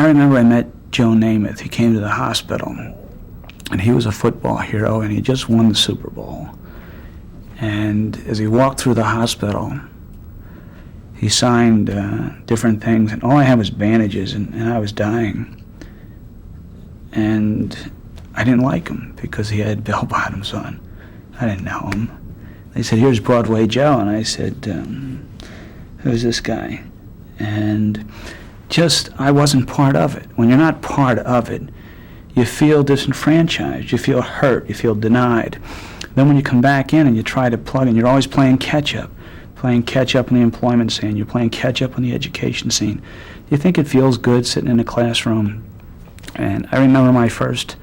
I remember I met Joe Namath. He came to the hospital, and he was a football hero, and he just won the Super Bowl. And as he walked through the hospital, he signed different things, and all I had was bandages, and I was dying. And I didn't like him because he had bell bottoms on. I didn't know him. They said, "Here's Broadway Joe," and I said, "Who's this guy?" And I wasn't part of it. When you're not part of it, you feel disenfranchised, you feel hurt, you feel denied. Then when you come back in and you try to plug in, you're always playing catch-up in the employment scene, you're playing catch-up in the education scene. You think it feels good sitting in a classroom. And I remember my first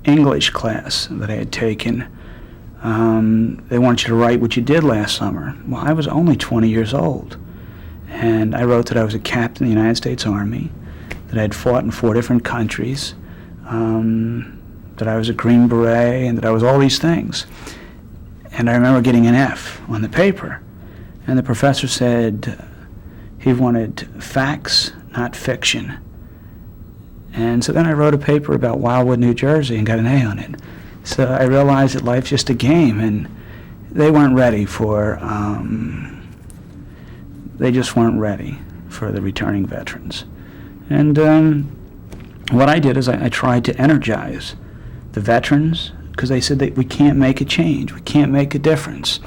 English class that I had taken. They want you to write what you did last summer. Well, I was only 20 years old. And I wrote that I was a captain in the United States Army, that I had fought in 4 different countries, that I was a Green Beret, and that I was all these things. And I remember getting an F on the paper. And the professor said he wanted facts, not fiction. And so then I wrote a paper about Wildwood, New Jersey, and got an A on it. So I realized that life's just a game, and they weren't ready for, they just weren't ready for the returning veterans. And what I did is I tried to energize the veterans, because they said that we can't make a change, we can't make a difference.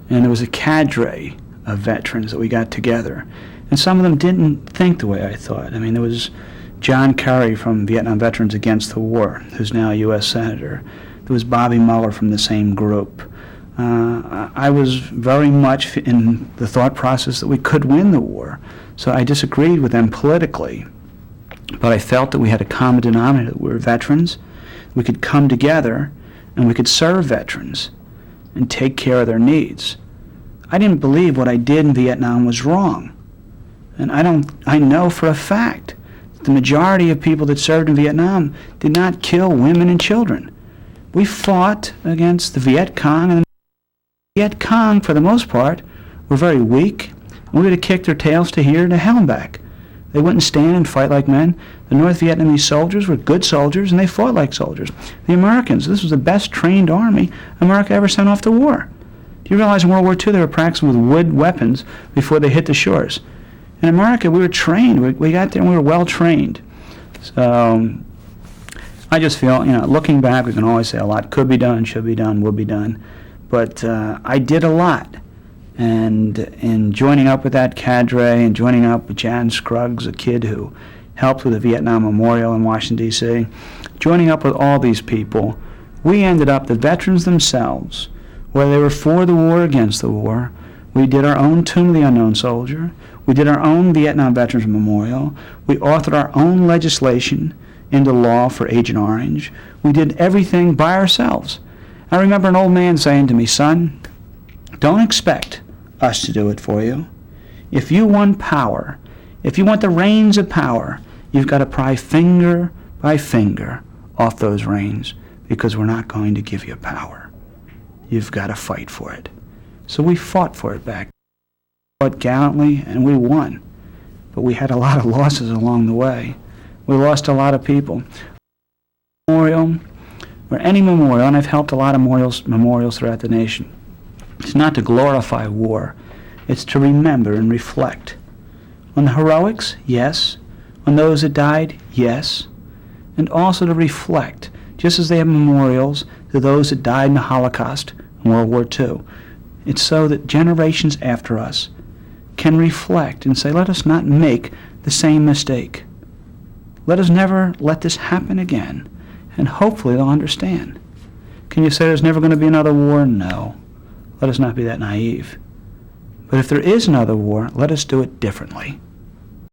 And there was a cadre of veterans that we got together. And some of them didn't think the way I thought. I mean, there was John Kerry from Vietnam Veterans Against the War, who's now a U.S. Senator. There was Bobby Mueller from the same group. I was very much in the thought process that we could win the war. So I disagreed with them politically. But I felt that we had a common denominator. We were veterans. We could come together and we could serve veterans and take care of their needs. I didn't believe what I did in Vietnam was wrong. And I know for a fact that the majority of people that served in Vietnam did not kill women and children. We fought against the Viet Cong, and the Viet Cong, for the most part, were very weak, and we would have kicked their tails to here and to hell and back. They wouldn't stand and fight like men. The North Vietnamese soldiers were good soldiers, and they fought like soldiers. The Americans, this was the best trained army America ever sent off to war. Do you realize in World War II they were practicing with wood weapons before they hit the shores? In America, we were trained. We got there and we were well trained. So I just feel, looking back, we can always say a lot could be done, should be done, will be done. But I did a lot. And in joining up with that cadre and joining up with Jan Scruggs, a kid who helped with the Vietnam Memorial in Washington, D.C., joining up with all these people, we ended up, the veterans themselves, whether they were for the war or against the war, we did our own Tomb of the Unknown Soldier, we did our own Vietnam Veterans Memorial, we authored our own legislation into law for Agent Orange, we did everything by ourselves. I remember an old man saying to me, "Son, don't expect us to do it for you. If you want power, if you want the reins of power, you've got to pry finger by finger off those reins, because we're not going to give you power. You've got to fight for it." So we fought for it back. We fought gallantly, and we won. But we had a lot of losses along the way. We lost a lot of people. Memorial, or any memorial, and I've helped a lot of memorials throughout the nation. It's not to glorify war. It's to remember and reflect. On the heroics, yes. On those that died, yes. And also to reflect, just as they have memorials to those that died in the Holocaust and World War II. It's so that generations after us can reflect and say, let us not make the same mistake. Let us never let this happen again. And hopefully they'll understand. Can you say there's never going to be another war? No. Let us not be that naive. But if there is another war, let us do it differently.